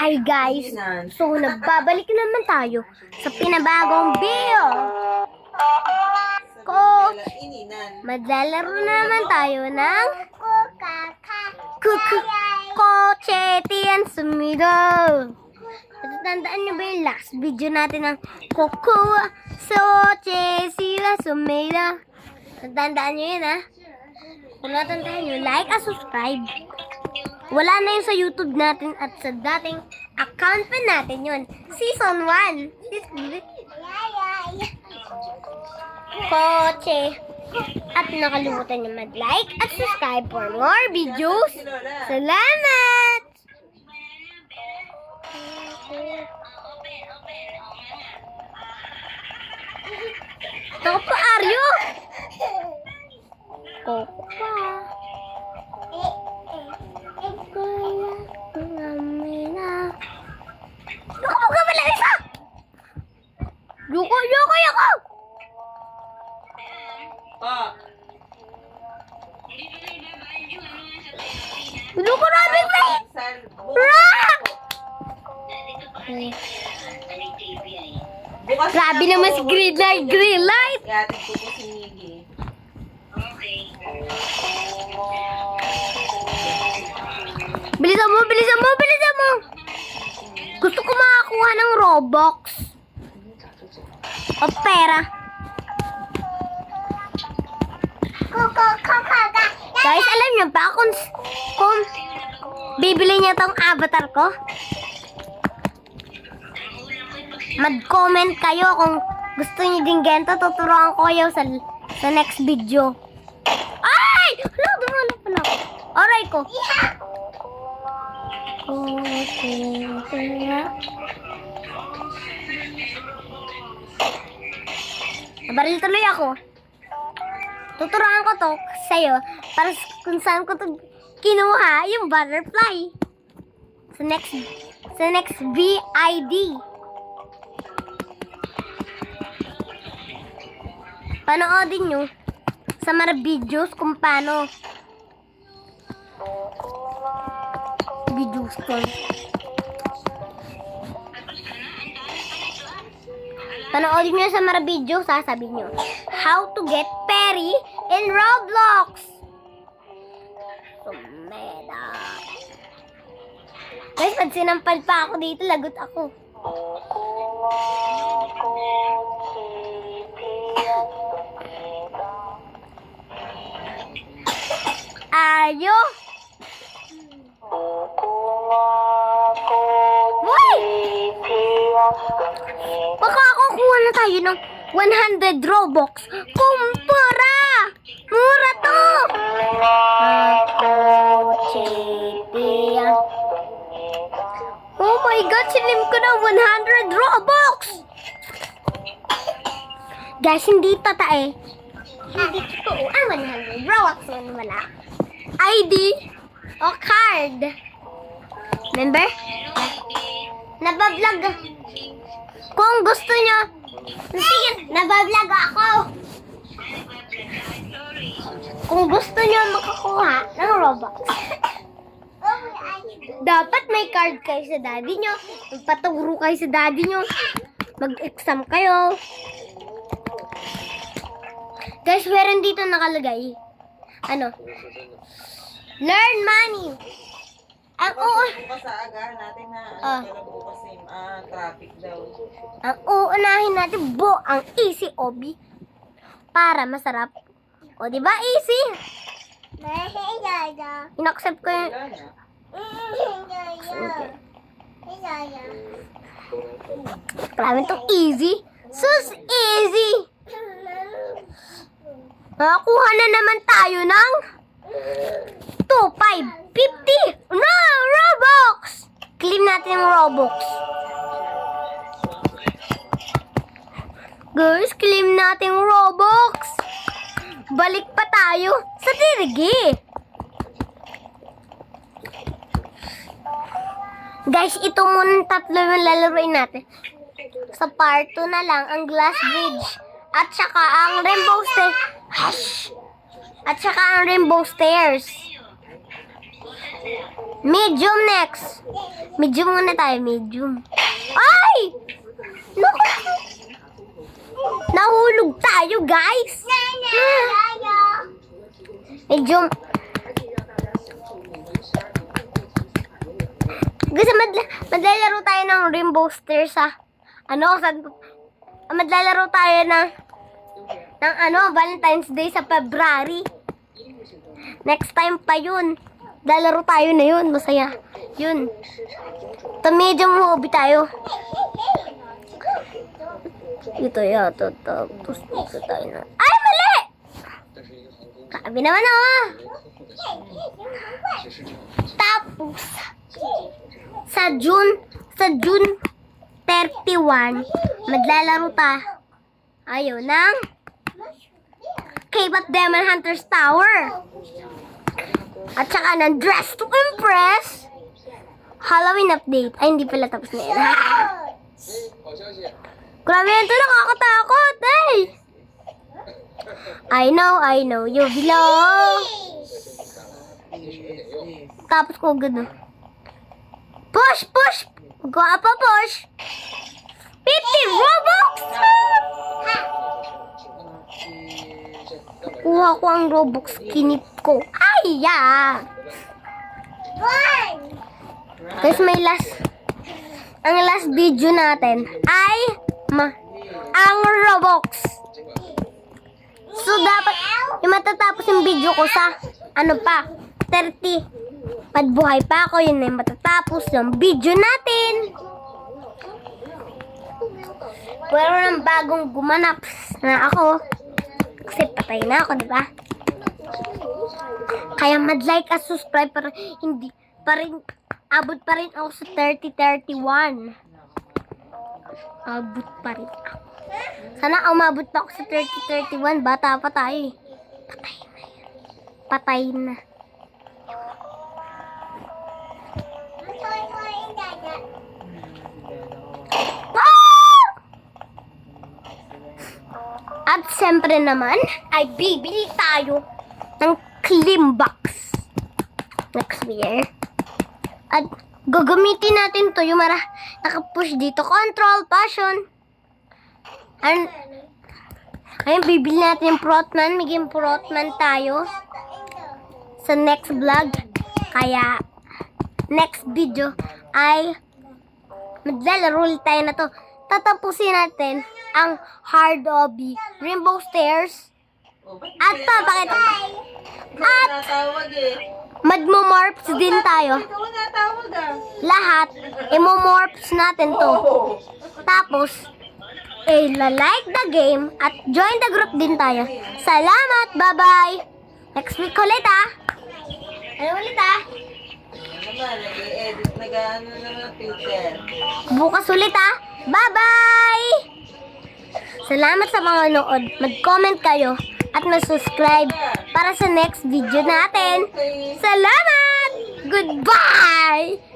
Hi guys! So, nagbabalik naman tayo sa pinabagong video. Maglalaro na naman tayo ng Kochetian Sumido. Tandaan nyo ba yung last video natin ng Kochetian Sumido? Tandaan nyo yun, ha? Kung natandaan nyo, like at subscribe. Wala na yun sa YouTube natin at sa dating account pa natin yun. Season 1. Koche. At nakalimutan nyo mag-like at subscribe for more videos. Salamat! Ako pa, Aryo! Koko pa. Yoko ka pala isa! Yoko! Yoko namin ba? Rock! Grabe naman si green light! Yatin ko po si Miggy. Bilisan mo! Gusto ko makakuha ng Robux. O pera. Guys, alam niyo ba kung bibili niya tong avatar ko? Mag-comment kayo kung gusto niyo din ganito. Tuturuan ko kayo sa next video. Ay! Hala, dumala pala ako. Aray ko. Nabaril tuloy ako. Tuturuan ko to sa'yo para kung saan ko to kinuha yung butterfly. Sa next VID. Panoodin nyo sa mga videos kung paano videos ko. Panoodin nyo sa mga videos, sasabihin nyo how to get Perry in Roblox. Sumeda. Guys, pag sinampal pa ako dito, lagot ako. Ayo! Uy! Makakakuha na tayo ng 100 Robux. Kumpara! Mura to! Oh my God! Sinim ko na 100 Robux! Guys, hindi tatae. Hindi totoo ang 100 Robux na wala. ID o card. Remember? Nabablog. Kung gusto nyo, sige, nabablog ako. Kung gusto nyo makakuha ng Robux, dapat may card kayo sa daddy nyo. Magpaturo kayo sa daddy nyo. Mag-exam kayo. Guys, meron dito nakalagay. Ano? Learn money. Ang Bukas sa agahan natin na bukas traffic daw. Ang uunahin natin ang easy obi para masarap. O di ba easy? In-accept ko yun. Grabe itong easy. Sus easy. Nakakuha na naman tayo ng 2,550 no Robux. Claim natin yung Robux. Guys, claim natin yung Robux. Balik pa tayo sa dirigi. Guys, ito muna tatlo yung lalaroin natin. Sa part 2 na lang ang glass bridge at saka ang rainbow stairs. At saka ang rainbow stairs. Medium next. Medium muna tayo, medium. Ay! Naku! Nahulog tayo, guys. Medium. Guys, maglalaro tayo ng Rainbow Stairs, ha? Maglalaro tayo ng Valentine's Day sa February. Next time pa yun. Lalaro tayo na yun. Masaya. Yun. Medium hobby tayo. Ito yata. Tapos dito tayo na. Ay, mali! Sabi naman ako. Tapos, sa June 31, maglalaro tayo ng K-pop Demon Hunters Tower. At saka ng Dress to Impress Halloween update. Ay, hindi pala tapos na yun. Grabe ito, nakakatakot eh. I know, you belong. Tapos ko gano'n. Push! Go up a push! 50 Robux! Kuha ko ang Robux, kinip ko. Ay, yeah! Guys, ang last video natin ay ang Robux. So, dapat yung matatapos yung video ko sa 30. Padbuhay pa ako, yun na yung matatapos yung video natin. Pero ng bagong gumanap na ako. Kasi patay na ako, di ba? Kaya mag-like at subscribe para abot pa rin ako sa 30-31. Abot pa rin ako. Sana umabot pa ako sa 30-31. Bata pa tayo eh. Patay na. At siyempre naman, ay bibili tayo ng Climbox next year. At gagamitin natin to yung nakapush dito. Control, passion. Ayun, bibili natin yung Protman. Maging Protman tayo sa next vlog. Kaya, next video ay maglalaro tayo na to. Tatapusin natin ang hard hobby, Rainbow Stairs. At papakita. At magmo-morphs din tayo. Lahat, imo-morphs natin to. Tapos, like the game at join the group din tayo. Salamat, bye-bye. Next week ulit Ano ulit Bukas ulit Bye-bye! Salamat sa mga nood. Mag-comment kayo at mag-subscribe para sa next video natin. Salamat! Goodbye!